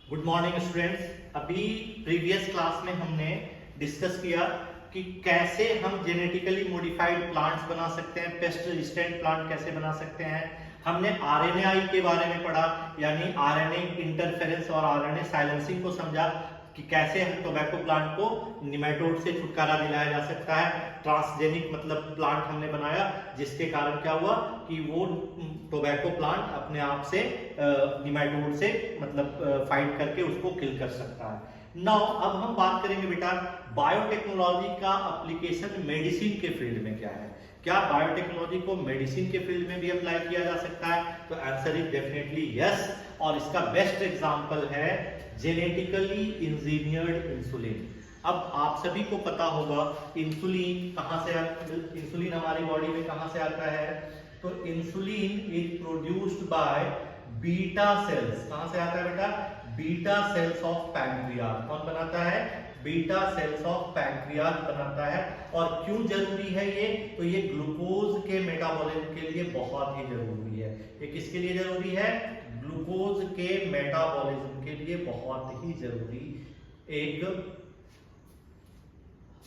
Good morning students. अभी previous class में हमने डिस्कस किया कि कैसे हम जेनेटिकली मॉडिफाइड प्लांट्स बना सकते हैं, पेस्ट रेजिस्टेंट प्लांट कैसे बना सकते हैं। हमने आरएनए के बारे में पढ़ा, यानी आरएनए इंटरफेरेंस और आरएनए साइलेंसिंग को समझा कि कैसे टोबैको प्लांट को निमेटोड से छुटकारा दिलाया जा सकता है। ट्रांसजेनिक मतलब प्लांट हमने बनाया जिसके कारण क्या हुआ कि वो टोबैको प्लांट अपने आप से निमेटोड से मतलब फाइट करके उसको किल कर सकता है। नाउ अब हम बात करेंगे बेटा बायोटेक्नोलॉजी का एप्लीकेशन मेडिसिन के फील्ड में क्या है। क्या बायोटेक्नोलॉजी को मेडिसिन के फील्ड में भी अप्लाई किया जा सकता है? तो आंसर इज डेफिनेटली यस। और इसका बेस्ट एग्जांपल है जेनेटिकली इंजीनियर्ड इंसुलिन। अब आप सभी को पता होगा इंसुलिन कहां से इंसुलिन हमारी बॉडी में कहां से आता है। तो insulin is produced by beta cells. कहां से आता है बेटा? Beta cells of pancreas. कौन बनाता है? बीटा सेल्स ऑफ पैंक्रियाज बनाता है। और क्यों जरूरी है ये? तो ये ग्लूकोज के मेटाबॉलिज्म के लिए बहुत ही जरूरी है। ये किसके लिए जरूरी है? ग्लूकोज के मेटाबॉलिज्म के लिए बहुत ही जरूरी एक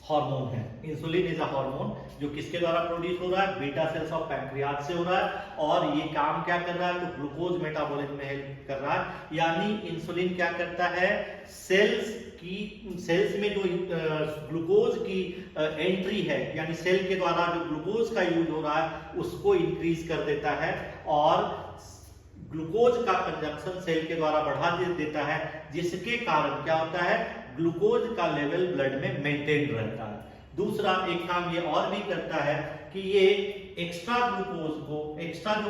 हार्मोन है। इंसुलिन इज अ हार्मोन जो किसके द्वारा प्रोड्यूस हो रहा है? बीटा सेल्स ऑफ पैंक्रियाज से हो रहा है। और ये काम क्या कर रहा है? तो ग्लूकोज मेटाबॉलिज्म में हेल्प कर रहा है। यानी इंसुलिन क्या करता है? सेल्स में जो ग्लूकोज की एंट्री है, यानी सेल के द्वारा जो ग्लूकोज का यूज हो रहा है उसको इंक्रीज कर देता है और ग्लूकोज का कंजप्शन सेल के द्वारा बढ़ा देता है, जिसके कारण क्या होता है? ग्लूकोज का लेवल ब्लड में मेंटेन रहता है। दूसरा एक काम ये और भी करता है कि ये एक्स्ट्रा जो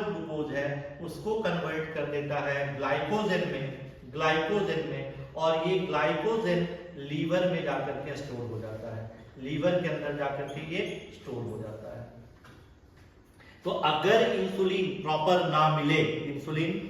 ग्लूकोज है उसको कन्वर्ट कर देता है ग्लाइकोजन में। और ये ग्लाइकोजन लीवर में जाकर के स्टोर हो जाता है, लीवर के अंदर जाकर के ये स्टोर हो जाता है। तो अगर इंसुलिन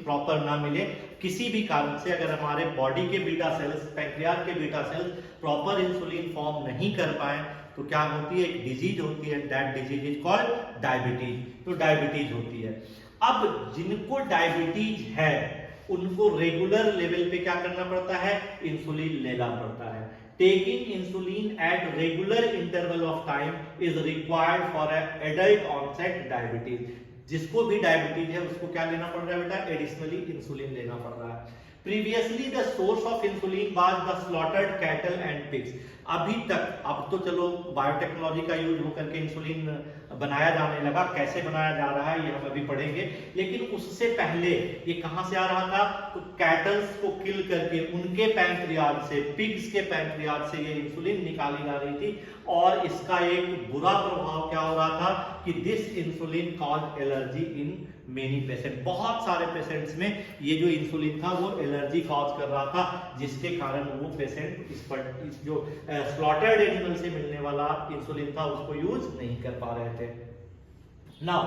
प्रॉपर ना मिले किसी भी कारण से, अगर हमारे बॉडी के बीटा सेल्स, पैंक्रियाज के beta cells proper insulin form नहीं कर पाए तो क्या होती है? एक डिजीज होती है, that disease is called diabetes. तो डायबिटीज होती है। अब जिनको डायबिटीज है उनको रेगुलर लेवल पे क्या करना पड़ता है? इंसुलिन लेना पड़ता है। Taking insulin at regular interval of time is required for an adult onset diabetes। जिसको भी डायबिटीज है उसको क्या लेना पड़ रहा है बेटा? एडिशनली इंसुलिन लेना पड़ रहा है। Previously the source of insulin was the slaughtered cattle and pigs. अभी तक, अब तो चलो बायोटेक्नोलॉजी का यूज होकर के इंसुलिन बनाया जाने लगा, कैसे बनाया जा रहा है ये हम अभी पढ़ेंगे। लेकिन उससे पहले ये कहां से आ रहा था? तो कैटल्स को किल करके उनके पैंक्रियाज से, पिग्स के पैंक्रियाज से ये इंसुलिन निकाली जा रही थी। और इसका एक बुरा प्रभाव क्या हो रहा था कि this insulin cause allergy in many patient. बहुत सारे पेशेंट्स में ये जो इंसुलिन था वो एलर्जी कॉज कर रहा था, जिसके कारण वो पेशेंट इस जो स्लॉटर्ड एनिमल से मिलने वाला इंसुलिन था उसको यूज नहीं कर पा रहे थे। नाउ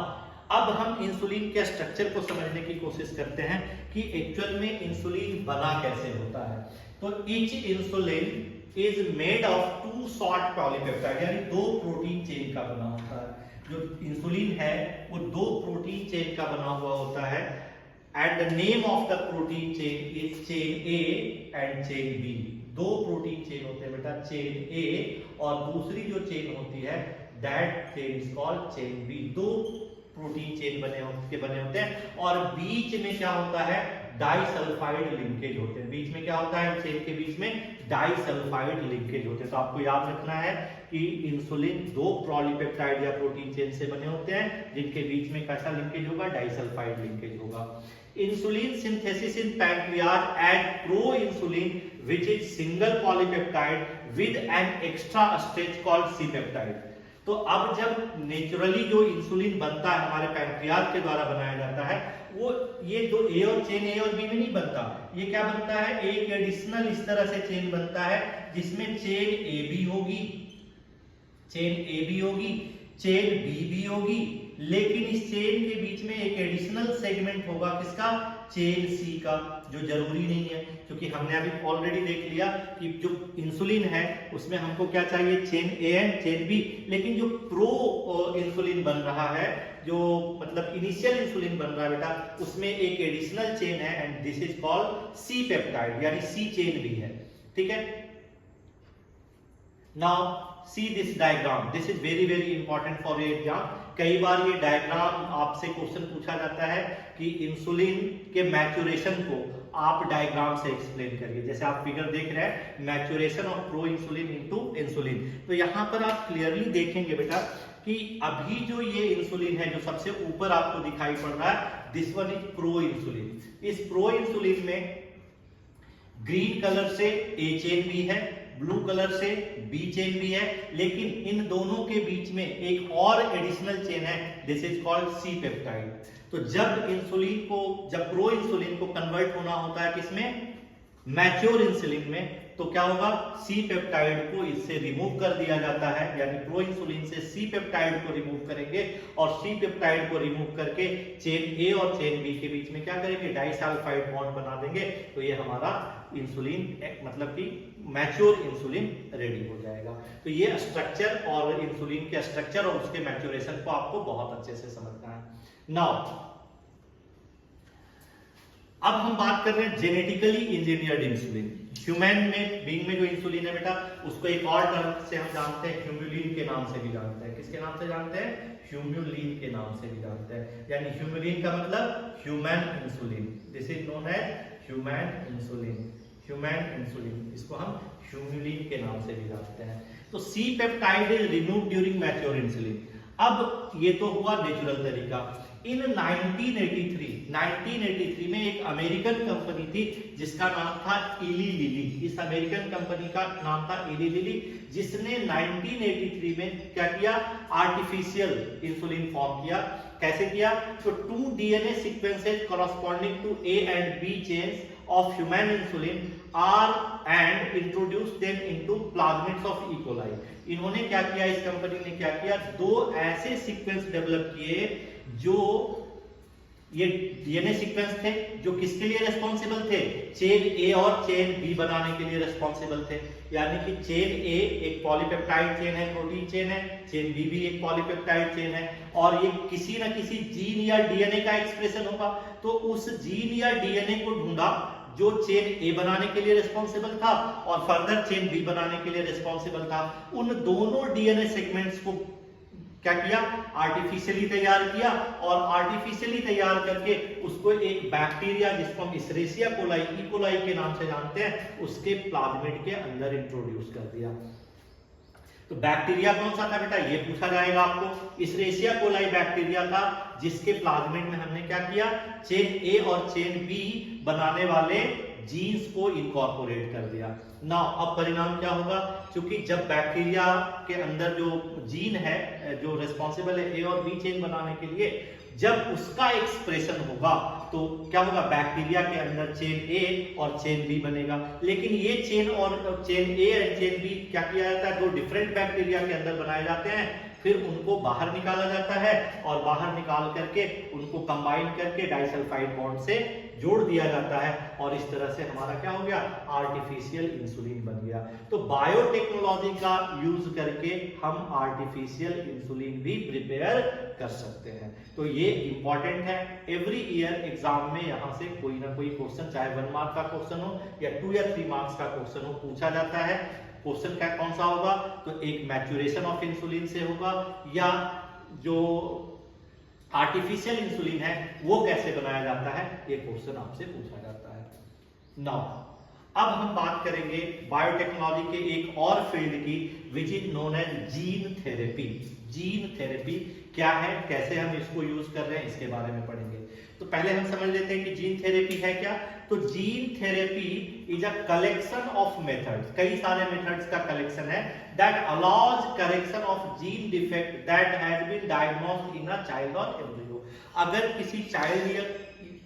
अब हम इंसुलिन के स्ट्रक्चर को समझने की कोशिश करते हैं कि एक्चुअल में इंसुलिन बना कैसे होता है। तो each insulin is made of 2 short polypeptide, यानी 2 प्रोटीन चेन का बना होता है। जो इंसुलिन है वो 2 प्रोटीन चेन का बना हुआ होता है। And the name of the protein chain is chain A and chain B. 2 protein chain होते हैं बेटा, चेन ए और दूसरी जो चेन होती है that chain is called chain B. 2 protein chain बने होते हैं और बीच में क्या होता है? डाइसल्फाइड लिंकेज होते हैं। बीच में क्या होता है? चेन के बीच में डाइसल्फाइड लिंकेज होते हैं। तो आपको याद रखना है कि इंसुलिन 2 पॉलीपेप्टाइड या प्रोटीन चेन से बने होते हैं जिनके बीच में कैसा लिंकेज होगा? डाइसल्फाइड लिंकेज होगा। Insulin synthesis in pancreas add pro insulin which is single polypeptide with an extra stretch called C peptide. तो अब जब नेचुरली जो इंसुलिन बनता है हमारे पैंक्रियाज के द्वारा बनाया जाता है, वो ये दो ए और चेन ए और बी में नहीं बनता। ये क्या बनता है? एक एडिशनल इस तरह से चेन बनता है जिसमें चेन ए बी होगी, चेन बी भी होगी, लेकिन इस चेन के बीच में एक एडिशनल सेगमेंट होगा किसका? चेन सी का, जो जरूरी नहीं है, क्योंकि हमने अभी ऑलरेडी देख लिया कि जो इंसुलिन है उसमें हमको क्या चाहिए, chain A and chain B. लेकिन जो प्रो इंसुलिन बन रहा है, जो मतलब इनिशियल इंसुलिन बन रहा है बेटा, उसमें एक एडिशनल चेन है and this is called C peptide, यानी सी चेन भी है। ठीक है, now see this diagram, this is very very important for your exam. कई बार ये डायग्राम आपसे क्वेश्चन पूछा जाता है कि इंसुलिन के मैच्योरेशन को आप डायग्राम से एक्सप्लेन करिए। जैसे आप फिगर देख रहे हैं, maturation of pro insulin into insulin. तो यहां पर आप क्लियरली देखेंगे बेटा कि अभी जो ये इंसुलिन है जो सबसे ऊपर आपको दिखाई पड़ रहा है, this one is pro insulin. इस प्रो इंसुलिन में ग्रीन कलर से ए चेन भी है, ब्लू कलर से बी चेन भी है, लेकिन इन दोनों के बीच में एक और एडिशनल चेन है, this is called C peptide. तो जब इंसुलिन को, जब प्रो इंसुलिन को कन्वर्ट होना होता है किसमें, मैच्योर इंसुलिन में, तो क्या होगा, सी पेप्टाइड को इससे रिमूव कर दिया जाता है, यानी प्रो इंसुलिन से सी पेप्टाइड को रिमूव करेंगे और सी पेप्टाइड को रिमूव करके चेन ए और चेन बी के बीच में क्या करेंगे, डाइसल्फाइड बॉन्ड बना देंगे। तो ये हमारा इंसुलिन मतलब कि मैच्योर इंसुलिन रेडी हो जाएगा। तो ये स्ट्रक्चर और इंसुलिन के स्ट्रक्चर और उसके मैच्योरेशन को आपको बहुत अच्छे से समझना है। नाउ अब हम बात कर रहे हैं जेनेटिकली इंजीनियर्ड इंसुलिन। ह्यूमन में बीइंग में जो इंसुलिन है बेटा, उसको एक और टर्म से हम जानते हैं, ह्यूमुलिन के नाम से भी जानते हैं। किसके नाम से जानते हैं, ह्यूमुलिन के नाम से भी जानते हैं। यानी ह्यूमुलिन का मतलब human insulin, this is known as human insulin, human insulin, इसको हम ह्यूमुलिन के नाम से भी जानते हैं। तो C peptide is remove during mature insulin. अब ये तो हुआ नेचुरल तरीका। इन 1983 में एक अमेरिकन कंपनी थी जिसका नाम था इली लिली। इस अमेरिकन कंपनी का नाम था इली लिली, जिसने 1983 में क्या किया, आर्टिफिशियल इंसुलिन फॉर्म किया। कैसे किया, तो 2 DNA sequences corresponding to A and B chains of human insulin are and introduce them into plasmids of E. coli। इन्होंने क्या किया, इस कंपनी ने क्या किया, 2 ऐसे सीक्वेंस डेवलप किए जो ये डीएनए सीक्वेंस थे जो किसके लिए रिस्पॉन्सिबल थे, चेन ए और चेन बी बनाने के लिए रिस्पॉन्सिबल थे। यानी कि चेन ए एक पॉलीपेप्टाइड चेन है, प्रोटीन चेन है, चेन बी भी एक पॉलीपेप्टाइड चेन है, और ये किसी न किसी जीन या डीएनए का एक्सप्रेशन होगा। तो उस जीन या डीएनए को ढूंढा जो चेन ए बनाने के लिए रिस्पॉन्सिबल था और फर्दर चेन बी बनाने के लिए रिस्पॉन्सिबल था। उन दोनों डीएनए सेगमेंट्स को क्या किया, आर्टिफिशियली तैयार किया, और आर्टिफिशियली तैयार करके उसको एक बैक्टीरिया जिसको हम इसेरिशिया कोलाई, ई कोलाई के नाम से जानते हैं, उसके प्लाज्मिड के अंदर इंट्रोड्यूस कर दिया। तो बैक्टीरिया कौन सा था बेटा, ये पूछा जाएगा आपको। इसेरिशिया कोलाई बैक्टीरिया था जिसके प्लाज्मिड में हमने क्या किया, चेन ए और चेन बी बनाने वाले जीन्स को इनकॉर्पोरेट कर दिया। ना अब परिणाम क्या होगा, क्योंकि जब बैक्टीरिया के अंदर जो जीन है जो रिस्पॉन्सिबल है ए और बी चेन बनाने के लिए, जब उसका एक्सप्रेशन होगा तो क्या होगा, बैक्टीरिया के अंदर चेन ए और चेन बी बनेगा। लेकिन ये चेन और चेन ए और चेन बी क्या किया जाता है, 2 डिफरेंट बैक्टीरिया के अंदर बनाए जाते हैं, फिर उनको बाहर निकाला जाता है और बाहर निकाल करके उनको कंबाइन करके डाइसल्फाइड बॉन्ड से जोड़ दिया जाता है, और इस तरह से हमारा क्या हो गया, आर्टिफिशियल इंसुलिन बन गया। तो बायोटेक्नोलॉजी का यूज करके हम आर्टिफिशियल इंसुलिन भी प्रिपेयर कर सकते हैं। तो ये इंपॉर्टेंट है, एवरी ईयर एग्जाम में यहाँ से कोई ना कोई क्वेश्चन, चाहे 1 मार्क का क्वेश्चन हो या 2 या 3 मार्क्स का क्वेश्चन हो, पूछा जाता है। क्वेश्चन क्या कौन सा होगा, तो एक मैच्योरेशन ऑफ इंसुलिन से होगा, या जो आर्टिफिशियल इंसुलिन है वो कैसे बनाया जाता है, ये क्वेश्चन आपसे पूछा जाता है। नाउ अब हम बात करेंगे बायोटेक्नोलॉजी के एक और फील्ड की, which is known as gene therapy. Gene therapy क्या है, कैसे हम इसको यूज कर रहे हैं, इसके बारे में पढ़ेंगे। तो पहले हम समझ लेते हैं कि जीन थेरेपी है क्या। तो gene therapy is a collection of methods, कई सारे मेथड्स का कलेक्शन है, that allows correction of gene defect that has been diagnosed in a child और एम्ब्रियो। अगर किसी चाइल्ड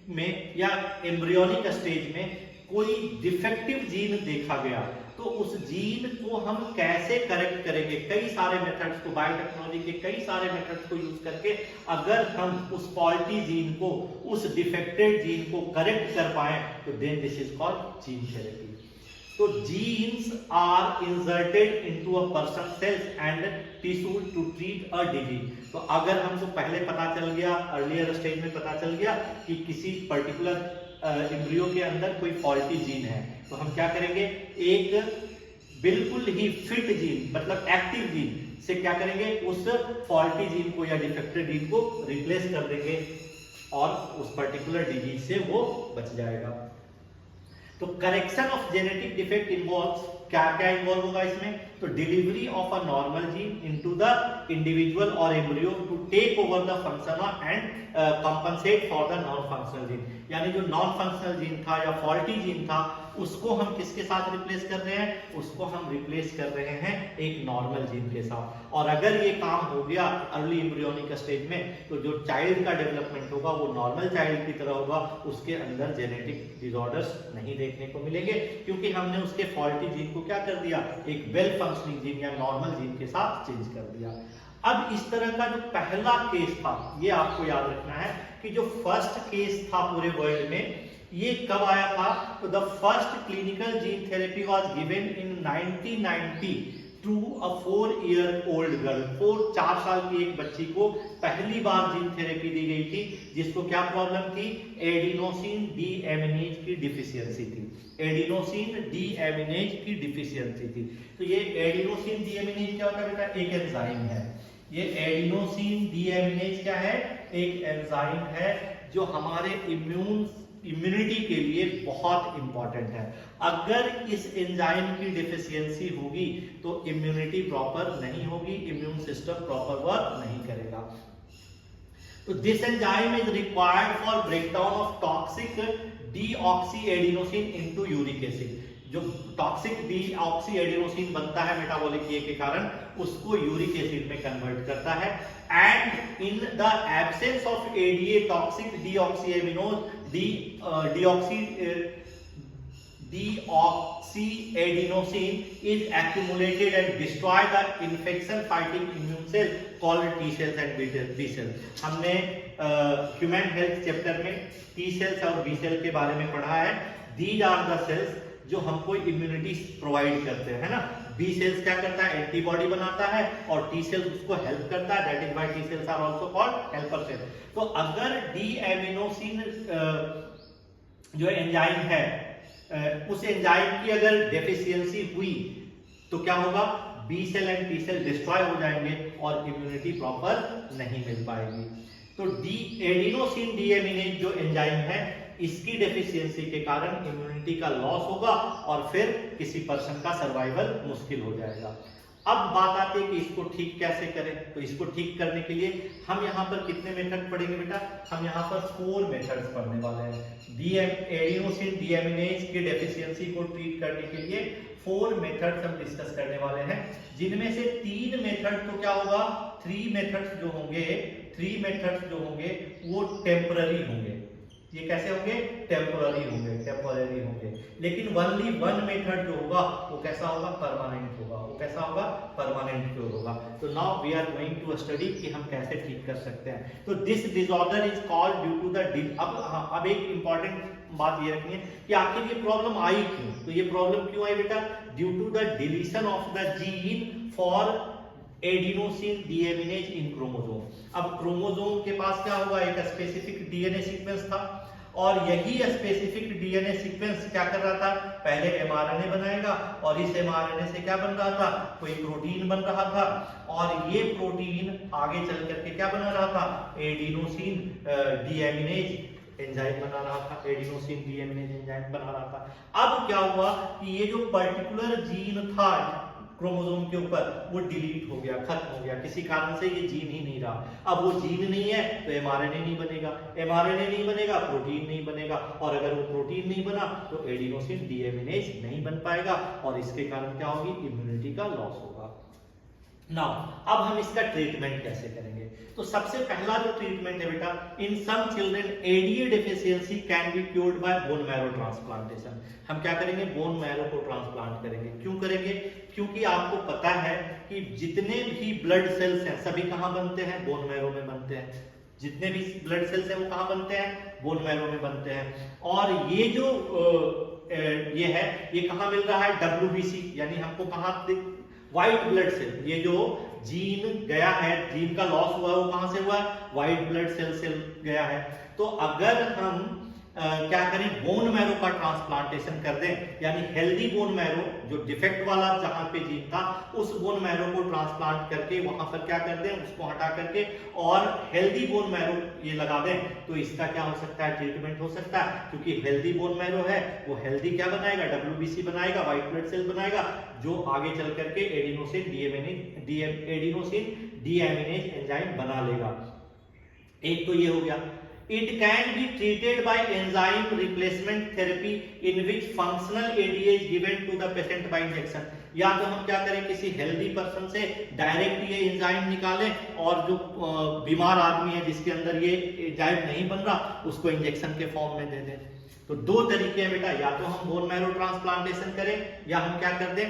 में या एम्ब्रियोनिक स्टेज में कोई डिफेक्टिव जीन देखा गया, तो उस जीन को हम कैसे करेक्ट करेंगे, कई सारे मेथड्स को, बायोटेक्नोलॉजी के कई सारे मेथड्स को यूज करके अगर हम उस फॉल्टी जीन को, उस डिफेक्टेड जीन को करेक्ट कर पाए तो then this is called gene therapy. तो genes are inserted into a person cells and tissue to treat a disease. तो अगर हमको पहले पता चल गया, अर्लियर स्टेज में पता चल गया कि किसी पर्टिकुलर एम्ब्रियो के अंदर कोई फॉल्टी जीन है, तो हम क्या करेंगे, एक बिल्कुल ही फिट जीन मतलब एक्टिव जीन से क्या करेंगे, उस फॉल्टी जीन को या डिफेक्टेड जीन को रिप्लेस कर देंगे और उस पर्टिकुलर डिजीज से वो बच जाएगा। तो correction of genetic defect involves, क्या क्या इन्वॉल्व होगा इसमें, तो delivery of a normal gene into the individual और embryo to take over the function and compensate for the non functional gene. यानी जो नॉन फंक्शनल जीन था या फॉल्टी जीन था उसको हम किसके साथ रिप्लेस कर रहे हैं, उसको हम रिप्लेस कर रहे हैं एक नॉर्मल जीन के साथ। और अगर ये काम हो गया अर्ली एम्ब्रियोनिक स्टेज में, तो जो चाइल्ड का डेवलपमेंट होगा वो नॉर्मल चाइल्ड की तरह होगा, उसके अंदर जेनेटिक डिसऑर्डर्स नहीं देखने को मिलेंगे, क्योंकि हमने उसके फॉल्टी जीन को क्या कर दिया, एक वेल फंक्शनिंग जीन या नॉर्मल जीन के साथ चेंज कर दिया। अब इस तरह का जो पहला केस था, ये आपको याद रखना है कि जो फर्स्ट केस था पूरे वर्ल्ड में, ये कब आया था, तो the first clinical gene therapy was given in 1990 to a 4-year-old girl. 4 साल की एक बच्ची को पहली बार जीन थेरेपी दी गई थी, जिसको क्या प्रॉब्लम थी, एडिनोसिन डीएमिनेज की डिफिशियंसी थी। एडिनोसिन डीएमिनेज की डिफिशियंसी थी। तो ये एडिनोसिन डीएमिनेज क्या होता है बेटा, एक एंजाइम है। ये एडिनोसिन डीएमिनेज क्या है, एक एंजाइम है जो हमारे इम्यूनिटी के लिए बहुत इंपॉर्टेंट है। अगर इस एंजाइम की डिफिशियंसी होगी तो इम्यूनिटी प्रॉपर नहीं होगी, इम्यून सिस्टम प्रॉपर वर्क नहीं करेगा। तो this enzyme is required for breakdown of toxic deoxyadenosine into uric acid. जो टॉक्सिक डीऑक्सीएडिनोसिन बनता है मेटाबॉलिक के कारण, उसको यूरिक एसिड में कन्वर्ट करता है। And in the absence of ADA toxic deoxyadenosine deoxyadenosine is accumulated and destroy the infection fighting immune cell called T cells and B cells। हमने ह्यूमन हेल्थ चैप्टर में T cells और B cells के बारे में पढ़ा है। These are the cells जो हमको इम्यूनिटी प्रोवाइड करते हैं ना। बी सेल्स क्या करता है, एंटीबॉडी बनाता है, और टी सेल्स उसको हेल्प करता है, that is why T cells are also called helper cell. तो अगर डीएमिनोसिन जो एंजाइम है, उस एंजाइम की अगर डेफिशिएंसी हुई तो क्या होगा, B cell and T cell destroy हो जाएंगे और इम्यूनिटी प्रॉपर नहीं मिल पाएगी। तो एडिनोसिन डीएमिनेज जो एंजाइम है, इसकी डेफिशिएंसी के कारण इम्यूनिटी का लॉस होगा और फिर किसी पर्सन का सर्वाइवल मुश्किल हो जाएगा। अब बात आती है कि इसको ठीक कैसे करें। तो इसको ठीक करने के लिए हम यहाँ पर कितने मेथड पढ़ेंगे बेटा, हम यहाँ पर 4 मेथड्स पढ़ने वाले हैं। एडिनोसिन डीएमिनेज की डेफिशिएंसी को ट्रीट करने के लिए 4 मेथड्स हम डिस्कस करने वाले हैं, जिनमें से 3 मेथड तो क्या होगा, 3 मेथड्स जो होंगे वो टेम्पररी होंगे। ये कैसे होंगे, टेम्पररी होंगे। लेकिन ओनली 1 मेथड जो होगा वो कैसा होगा, परमानेंट होगा। वो कैसा होगा, परमानेंट क्योर होगा। तो now we are going to study कि हम कैसे ठीक कर सकते हैं। तो this disorder is called due to the अब एक इंपॉर्टेंट बात ये रखनी है कि आखिर ये प्रॉब्लम आई क्यों। तो ये प्रॉब्लम क्यों आई बेटा, due to the deletion of the gene for adenosine deaminase in chromosome. अब क्रोमोसोम के पास क्या हुआ, एक स्पेसिफिक डीएनए सीक्वेंस था, और यही स्पेसिफिक डीएनए सीक्वेंस क्या कर रहा था, पहले एमआरएनए बनाएगा, और इस एमआरएनए से क्या बन रहा था, कोई प्रोटीन बन रहा था, और ये प्रोटीन आगे चल करके क्या बना रहा था, एडिनोसिन डीएमिनेज एंजाइम बना रहा था, एडिनोसिन डीएमिनेज एंजाइम बना रहा था। अब क्या हुआ कि ये जो पर्टिकुलर जीन था क्रोमोसोम के ऊपर, वो डिलीट हो गया, खत्म हो गया, किसी कारण से ये जीन ही नहीं रहा। अब वो जीन नहीं है तो एमआरएनए नहीं बनेगा, एमआरएनए नहीं बनेगा, प्रोटीन नहीं बनेगा, और अगर वो प्रोटीन नहीं बना तो एडिनोसिन डीएमिनेज नहीं बन पाएगा, और इसके कारण क्या होगी, इम्यूनिटी का लॉस होगा। नाउ अब हम इसका ट्रीटमेंट कैसे करेंगे? तो सबसे पहला जो ट्रीटमेंट है बेटा, in some children ADA deficiency can be cured by bone marrow transplantation. हम क्या करेंगे? बोन मैरो को ट्रांसप्लांट करेंगे। क्यों करेंगे? क्योंकि आपको पता है कि जितने भी ब्लड सेल्स हैं सभी कहां बनते हैं? बोन मैरो में बनते हैं। जितने भी ब्लड सेल्स हैं वो कहां बनते हैं? बोन मैरो में बनते हैं। और ये जो ये है, ये कहां मिल रहा है? WBC, यानी हमको कहां? व्हाइट ब्लड सेल, ये जो जीन गया है, जीन का लॉस हुआ है, वो कहां से हुआ? व्हाइट ब्लड सेल से गया है। तो अगर हम क्या करें? बोन मैरो का ट्रांसप्लांटेशन कर दें, यानी हेल्दी बोन मैरो, जो डिफेक्ट वाला जहां पे जीन था, उस बोन मैरो को ट्रांसप्लांट करके वहां पर क्या कर दें? उसको हटा करके और हेल्दी बोन मैरो ये लगा दें, तो इसका क्या हो सकता है? ट्रीटमेंट हो सकता है। क्योंकि हेल्दी बोन मैरो है, वो हेल्दी क्या बनाएगा? WBC बनाएगा, व्हाइट ब्लड सेल बनाएगा, जो आगे चल करके एडिनोसिन डीएमिनेज एंजाइम बना लेगा। एक तो ये हो गया। It can be treated by enzyme replacement therapy in which functional ADA is given to the patient by injection। या तो हम क्या करें? किसी हेल्दी पर्सन से डायरेक्ट ये एंजाइम निकालें और जो बीमार आदमी है जिसके अंदर ये एंजाइम नहीं बन रहा, उसको इंजेक्शन के फॉर्म में दे दें। तो दो तरीके हैं बेटा, या तो हम बोन मैरो ट्रांसप्लांटेशन करें, या हम क्या कर दें?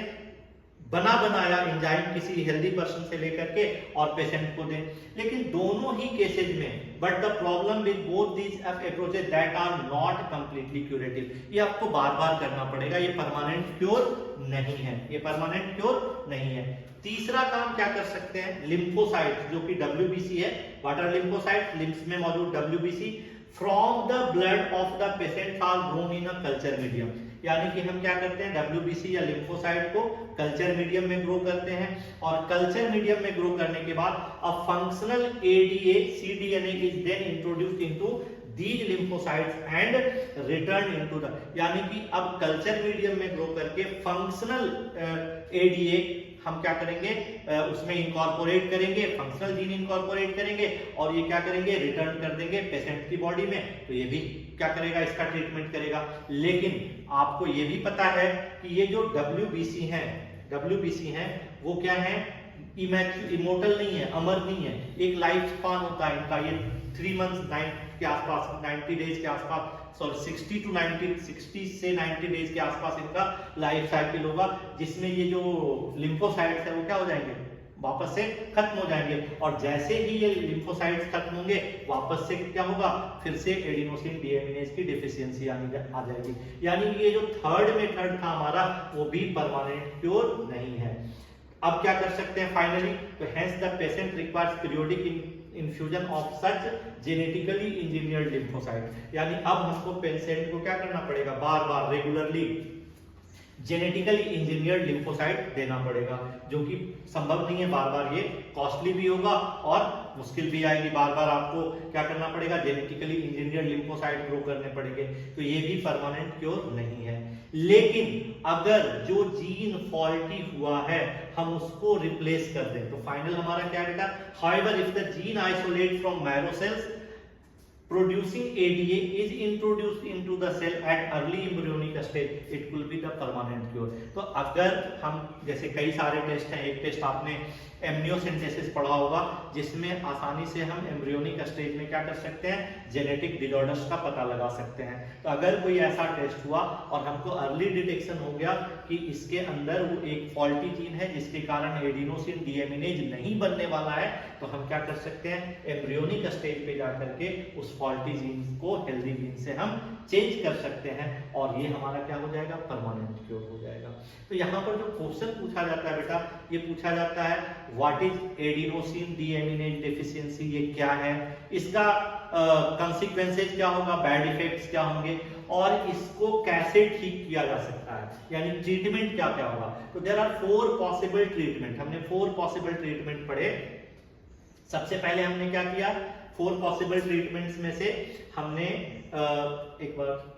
बना बनाया एंजाइम किसी हेल्दी पर्सन से लेकर के और पेशेंट को दें। लेकिन दोनों ही केसेज में, but the problem with both these approaches that are not completely curative, ये आपको बार बार करना पड़ेगा, ये परमानेंट क्योर नहीं है, ये परमानेंट क्योर नहीं है। तीसरा काम क्या कर सकते हैं? लिम्फोसाइट्स, जो कि WBC है, व्हाट आर लिम्फोसाइट्स? लिम्फ्स में मौजूद WBC from the blood of the patient are grown in a culture medium. यानी कि हम क्या करते हैं? WBC या लिम्फोसाइट को कल्चर मीडियम में ग्रो करते हैं, और कल्चर मीडियम में ग्रो करने के बाद a functional ADA cDNA is then introduced into these lymphocytes and return into the, यानी कि अब कल्चर मीडियम में ग्रो करके फंक्शनल ADA हम क्या करेंगे? उसमें इंकॉर्पोरेट करेंगे, फंक्शनल जीन इंकॉर्पोरेट करेंगे, और ये क्या करेंगे? रिटर्न कर देंगे पेशेंट की बॉडी में। तो ये भी क्या करेगा? इसका ट्रीटमेंट करेगा। लेकिन आपको ये भी पता है कि ये जो WBC हैं वो क्या है? इमोर्टल नहीं है, अमर नहीं है। एक लाइफ स्पान होता है इनका, ये 3 मंथ्स के आसपास, 90 डेज के आसपास, सॉरी 60 से 90 डेज के आसपास इनका लाइफ साइकिल होगा, जिसमें ये जो लिम्फोसाइट्स है वो क्या हो जाएंगे? वापस से खत्म हो जाएंगे। और जैसे ही ये लिम्फोसाइट्स खत्म होंगे, वापस से क्या होगा? फिर से एडिनोसिन डीएमिनेज की डेफिशिएंसी आ जाएगी। यानी ये जो थर्ड मेथड था हमारा, वो भी परमानेंट क्योर नहीं है। अब क्या कर सकते हैं फाइनली? तो hence the patient requires periodic infusion of such genetically engineered lymphocyte. यानी अब हमको पेशेंट को क्या करना पड़ेगा? बार बार रेगुलरली जेनेटिकली इंजीनियर्ड लिम्फोसाइट देना पड़ेगा, जो कि संभव नहीं है। बार बार ये कॉस्टली भी होगा और मुश्किल भी आएगी। बार बार आपको क्या करना पड़ेगा? जेनेटिकली इंजीनियर्ड लिम्फोसाइट ग्रो करने पड़ेंगे। तो ये भी परमानेंट क्योर नहीं है। लेकिन अगर जो जीन फॉल्टी हुआ है हम उसको रिप्लेस कर दें, तो फाइनल हमारा क्या बेटा? However if the gene isolate from marrow cells producing ADA is introduced into the cell at early embryonic stage, it will be the permanent cure। तो अगर हम, जैसे कई सारे टेस्ट हैं, एक टेस्ट आपने एमनियोसेंटेसिस पढ़ा होगा, जिसमें आसानी से हम एम्ब्रियोनिक स्टेज में क्या कर सकते हैं? जेनेटिक डिसऑर्डर्स का पता लगा सकते हैं। तो अगर कोई ऐसा टेस्ट हुआ और हमको अर्ली डिटेक्शन हो गया कि इसके अंदर वो एक फॉल्टी जीन है जिसके कारण एडिनोसिन डीएमिनेज नहीं बनने वाला है, तो हम क्या कर सकते हैं? एम्ब्रियोनिक स्टेज पे जाकर के उस फॉल्टी जीन को हेल्दी जीन से हम चेंज कर सकते हैं, और ये हमारा क्या हो जाएगा? परमानेंट क्योर हो जाएगा। तो यहाँ पर जो क्वेश्चन पूछा जाता है बेटा, ये पूछा जाता है what is adenosine deaminase deficiency, ये क्या है, इसका कंसिक्वेंसेज क्या होगा, बैड इफेक्ट्स क्या होंगे, और इसको कैसे ठीक किया जा सकता है, यानी ट्रीटमेंट क्या क्या होगा। तो देयर आर 4 पॉसिबल ट्रीटमेंट। हमने 4 पॉसिबल ट्रीटमेंट पढ़े। सबसे पहले हमने क्या किया? 4 पॉसिबल ट्रीटमेंट्स में से हमने एक बार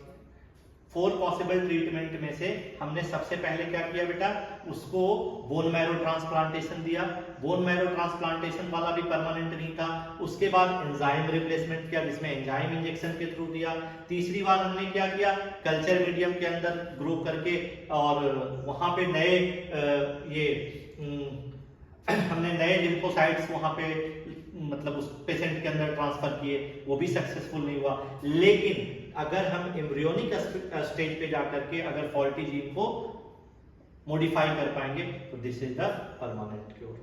4 पॉसिबल ट्रीटमेंट में से हमने सबसे पहले क्या किया बेटा? उसको बोन मैरो ट्रांसप्लांटेशन दिया। बोन मैरो ट्रांसप्लांटेशन वाला भी परमानेंट नहीं था। उसके बाद एंजाइम रिप्लेसमेंट किया, जिसमें एंजाइम इंजेक्शन के थ्रू दिया। तीसरी बार हमने क्या किया? कल्चर मीडियम के अंदर ग्रो करके और वहां पे नए ये हमने नए लिम्फोसाइट्स वहां पे मतलब उस पेशेंट के अंदर ट्रांसफर किए, वो भी सक्सेसफुल नहीं हुआ। लेकिन अगर हम एम्ब्रियोनिक स्टेज पे जाकर के अगर फॉल्टी जीन को मॉडिफाई कर पाएंगे तो this is the permanent cure.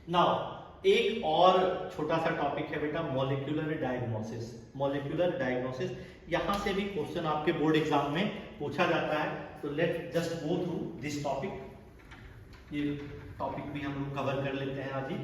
Now एक और छोटा सा टॉपिक है बेटा, मॉलिक्यूलर डायग्नोसिस। मॉलिक्यूलर डायग्नोसिस, यहां से भी क्वेश्चन आपके बोर्ड एग्जाम में पूछा जाता है, तो let just go through this topic. ये टॉपिक भी हम लोग कवर कर लेते हैं आज ही।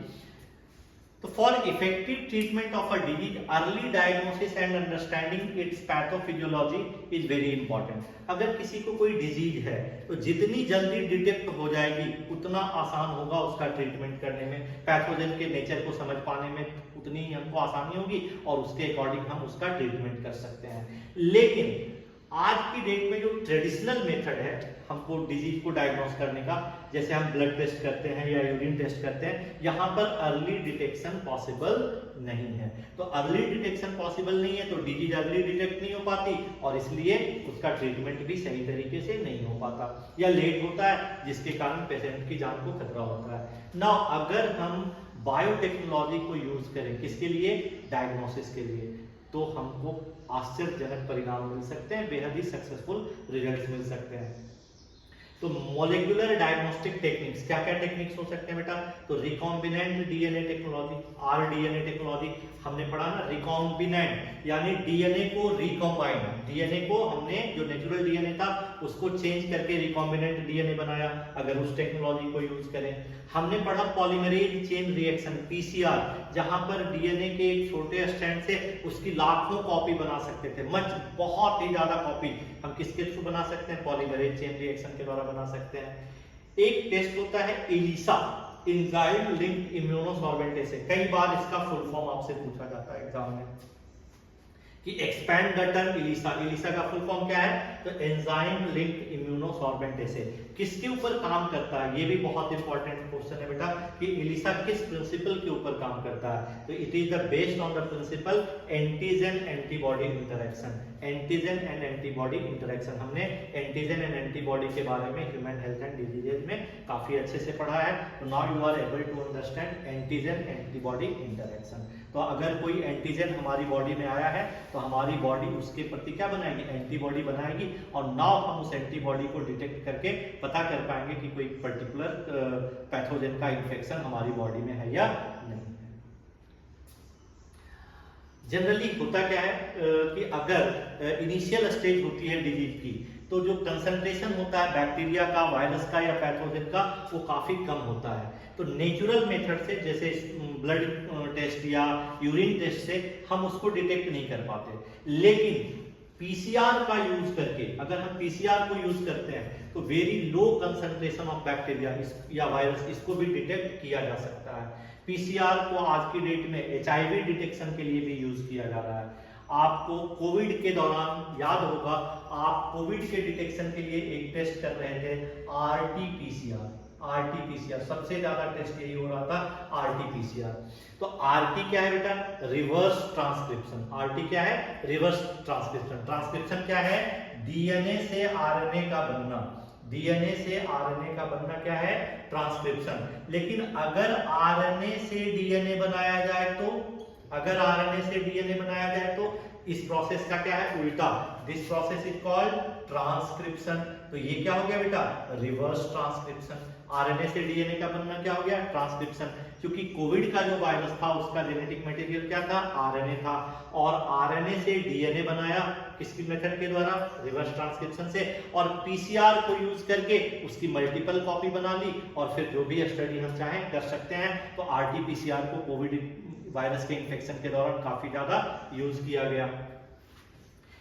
तो for effective treatment of a disease, early diagnosis and understanding its pathophysiology is very important. अगर किसी को कोई डिजीज है तो जितनी जल्दी डिटेक्ट हो जाएगी उतना आसान होगा उसका ट्रीटमेंट करने में, पैथोजन के नेचर को समझ पाने में उतनी ही हमको आसानी होगी और उसके अकॉर्डिंग हम उसका ट्रीटमेंट कर सकते हैं। लेकिन आज की डेट में जो ट्रेडिशनल मेथड है हमको डिजीज को डायग्नोस करने का, जैसे हम ब्लड टेस्ट करते हैं या यूरिन टेस्ट करते हैं, यहाँ पर अर्ली डिटेक्शन पॉसिबल नहीं है। तो अर्ली डिटेक्शन पॉसिबल नहीं है तो डिजीज अर्ली डिटेक्ट नहीं हो पाती और इसलिए उसका ट्रीटमेंट भी सही तरीके से नहीं हो पाता या लेट होता है, जिसके कारण पेशेंट की जान को खतरा होता है। नाउ अगर हम बायोटेक्नोलॉजी को यूज करें किसके लिए, डायग्नोसिस के लिए, तो हमको आश्चर्यजनक परिणाम मिल सकते हैं, बेहद ही सक्सेसफुल रिजल्ट्स मिल सकते हैं। तो मॉलिक्यूलर डायग्नोस्टिक टेक्निक्स, क्या क्या टेक्निक्स हो सकते हैं बेटा, तो recombinant DNA technology, rDNA technology हमने पढ़ा ना, रिकॉम्बिनेंट यानी डीएनए को रिकॉम्बाइन, डीएनए को हमने जो नेचुरल डीएनए था उसको चेंज करके रिकॉम्बिनेंट डीएनए बनाया, अगर उस टेक्नोलॉजी को यूज करें। हमने पढ़ा पॉलीमरेज चेन रिएक्शन पीसीआर, जहां पर डीएनए के एक छोटे स्ट्रैंड से उसकी लाखों कॉपी बना सकते थे, बहुत ही ज्यादा कॉपी हम किसके थ्रू बना सकते हैं, पॉलीमरेज चेन रिएक्शन के द्वारा बना सकते हैं। एक टेस्ट होता है एलिसा, एंजाइम लिंक्ड इम्यूनोसॉर्बेंटेस। कई बार इसका फुल फॉर्म आपसे पूछा जाता है एग्जाम में कि expand the term ELISA, ELISA का फुल फॉर्म क्या है, तो एंजाइम लिंक्ड इम्यूनोसॉर्बेंटेस। किसके ऊपर काम करता है, ये भी बहुत इंपॉर्टेंट क्वेश्चन है बेटा कि एलिसा किस प्रिंसिपल के ऊपर काम करता है, तो it is the based on the principle antigen antibody interaction, antigen and antibody interaction. हमने एंटीजन एंड एंटीबॉडी के बारे में ह्यूमन हेल्थ एंड डिजीजेज में काफी अच्छे से पढ़ा है, तो now you are able to understand antigen antibody interaction. तो अगर कोई एंटीजन हमारी बॉडी में आया है तो हमारी बॉडी उसके प्रति क्या बनाएगी, एंटीबॉडी बनाएगी, और नाउ हम उस एंटीबॉडी को डिटेक्ट करके पता कर पाएंगे कि कोई पर्टिकुलर पैथोजन का इन्फेक्शन हमारी बॉडी में है या नहीं। जनरली होता क्या है कि अगर इनिशियल स्टेज होती है डिजीज की तो जो कंसंट्रेशन होता है बैक्टीरिया का, वायरस का या पैथोजन का, वो काफी कम होता है। तो नेचुरल मेथड से जैसे ब्लड टेस्ट या यूरिन टेस्ट से हम उसको डिटेक्ट नहीं कर पाते, लेकिन पीसीआर का यूज करके, अगर हम पीसीआर को यूज करते हैं तो very low concentration of bacteria या वायरस, इसको भी डिटेक्ट किया जा सकता है। पीसीआर को आज की डेट में एचआईवी डिटेक्शन के लिए भी यूज किया जा रहा है। आपको कोविड के दौरान याद होगा, आप कोविड के डिटेक्शन के लिए एक टेस्ट कर रहे थे आरटीपीसीआर, आरटीपीसीआर सबसे ज्यादा टेस्ट यही हो रहा था, आरटीपीसीआर। तो आरटी क्या है बेटा, रिवर्स ट्रांसक्रिप्शन। आरटी क्या है, रिवर्स ट्रांसक्रिप्शन। ट्रांसक्रिप्शन क्या है, डीएनए से आरएनए का बनना, डीएनए से आरएनए का बनना क्या है, ट्रांसक्रिप्शन। लेकिन अगर आरएनए से डीएनए बनाया जाए तो, अगर आरएनए से डीएनए बनाया जाए तो इस प्रोसेस का क्या है, उल्टा, this process is called transcription. तो ये क्या हो गया बेटा, रिवर्स ट्रांसक्रिप्शन। आरएनए से डीएनए का बनना क्या हो गया, ट्रांसक्रिप्शन। क्योंकि कोविड का जो वायरस था उसका जेनेटिक मटेरियल क्या था, आरएनए था, और आरएनए से डीएनए बनाया किसकी मेथड के द्वारा, रिवर्स ट्रांसक्रिप्शन से, और पीसीआर को यूज करके उसकी मल्टीपल कॉपी बना ली, और फिर जो भी स्टडी हम चाहें कर सकते हैं। तो आरटीपीसीआर को कोविड वायरस के इन्फेक्शन के दौरान काफी ज्यादा यूज किया गया।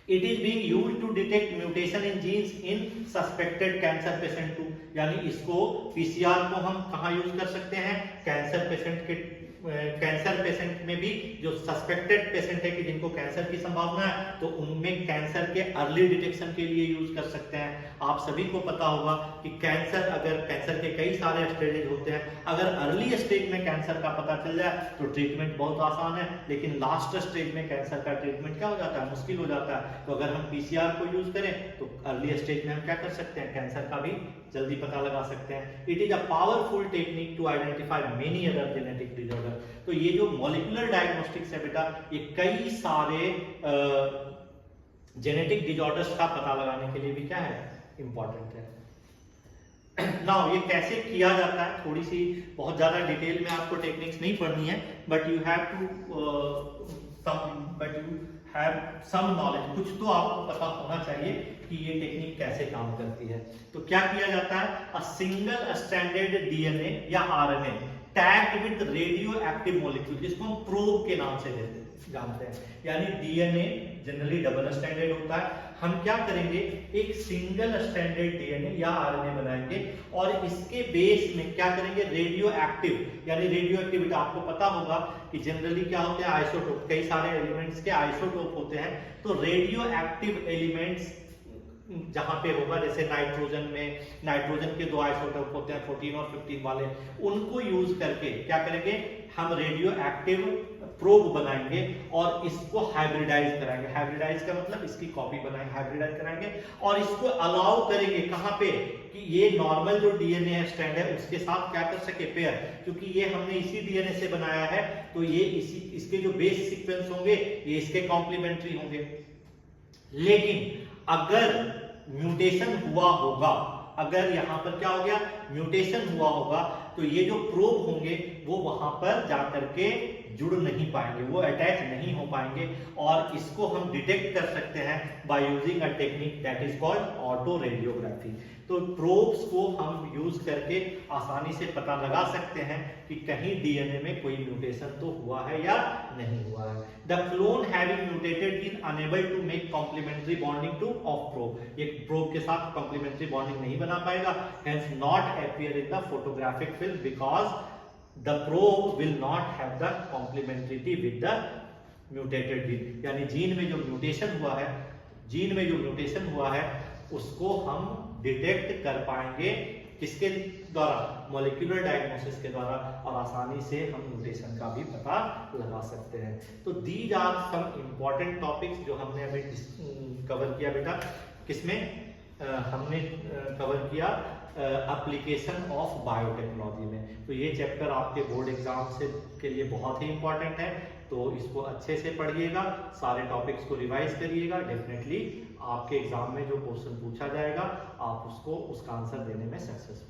It is being used to detect mutation in genes in suspected cancer patient to, यानी इसको पीसीआर को हम कहां यूज कर सकते हैं, कैंसर पेशेंट के कैंसर पेशेंट में भी जो सस्पेक्टेड पेशेंट है कि जिनको कैंसर की संभावना है, तो उनमें कैंसर के अर्ली डिटेक्शन के लिए यूज कर सकते हैं। आप सभी को पता होगा कि कैंसर के कई सारे स्टेजेज होते हैं, अगर अर्ली स्टेज में कैंसर का पता चल जाए तो ट्रीटमेंट बहुत आसान है, लेकिन लास्ट स्टेज में कैंसर का ट्रीटमेंट क्या हो जाता है, मुश्किल हो जाता है। तो अगर हम पीसीआर को यूज करें तो अर्ली स्टेज में हम क्या कर सकते हैं, कैंसर का भी जल्दी पता लगा सकते हैं। It is a powerful technique to identify many other genetic disorder. तो ये जो मॉलिक्यूलर डायग्नोस्टिक्स है बेटा, ये कई सारे जेनेटिक डिसऑर्डर्स का पता लगाने के लिए भी क्या है, इंपॉर्टेंट है। नाउ ये कैसे किया जाता है, थोड़ी सी बहुत ज्यादा डिटेल में आपको टेक्निक्स नहीं पढ़नी है, but you have some knowledge, कुछ तो आपको पता होना चाहिए कि ये टेक्निक कैसे काम करती है। तो क्या किया जाता है, अ सिंगल स्ट्रैंडेड डीएनए या RNA tagged with radio active molecule, जिसको हम प्रोब के नाम से जानते हैं, यानी डीएनए जनरली डबल स्ट्रैंडेड होता है, हम क्या करेंगे, एक सिंगल स्ट्रैंडेड डीएनए या आरएनए बनाएंगे और इसके बेस में क्या करेंगे, रेडियो एक्टिव, यानी रेडियो एक्टिविटी आपको पता होगा कि जनरली क्या होते हैं, आइसोटोप, कई सारे एलिमेंट्स के आइसोटोप होते हैं। तो रेडियो एक्टिव एलिमेंट्स जहां पे होगा, जैसे नाइट्रोजन में नाइट्रोजन के 2 आइसोटोप होते हैं 14 और 15 वाले, उनको यूज करके क्या करेंगे, हम रेडियो एक्टिव प्रोब बनाएंगे और इसको हाइब्रिडाइज कराएंगे। हाइब्रिडाइज का मतलब इसकी कॉपी बनाएंगे, हाइब्रिडाइज कराएंगे और इसको अलाउ करेंगे कहां पे, कि ये नॉर्मल जो डीएनए स्ट्रैंड है उसके साथ क्या कर सके, पेयर, क्योंकि ये हमने इसी डीएनए से बनाया है, तो ये इसके जो बेस सीक्वेंस होंगे ये इसके कॉम्प्लीमेंट्री होंगे। लेकिन अगर म्यूटेशन हुआ होगा, अगर यहां पर क्या हो गया, म्यूटेशन हुआ होगा, तो ये जो प्रोब होंगे वो वहां पर जाकर के जुड़ नहीं पाएंगे, वो अटैच नहीं हो पाएंगे, और इसको हम डिटेक्ट कर सकते हैं by using a technique that is called auto radiography. तो प्रोब्स को हम यूज करके आसानी से पता लगा सकते हैं कि कहीं डीएनए में कोई म्यूटेशन तो हुआ है या नहीं हुआ है। The clone having mutated is unable to make complementary bonding to of probe, एक प्रोब के साथ कॉम्प्लीमेंट्री बॉन्डिंग नहीं बना पाएगा, hence not appear in the photographic film because the probe will not have the complementarity with the mutated gene, यानी gene में जो mutation हुआ है उसको हम डिटेक्ट कर पाएंगे किसके द्वारा, मॉलिक्यूलर डायग्नोसिस के द्वारा, और आसानी से हम म्यूटेशन का भी पता लगा सकते हैं। तो these are some important topics जो हमने अभी कवर किया बेटा, किसमें हमने कवर किया, एप्लीकेशन ऑफ बायोटेक्नोलॉजी में। तो ये चैप्टर आपके बोर्ड एग्जाम से के लिए बहुत ही इंपॉर्टेंट है, तो इसको अच्छे से पढ़िएगा, सारे टॉपिक्स को रिवाइज करिएगा, डेफिनेटली आपके एग्जाम में जो क्वेश्चन पूछा जाएगा आप उसका आंसर देने में सक्सेसफुल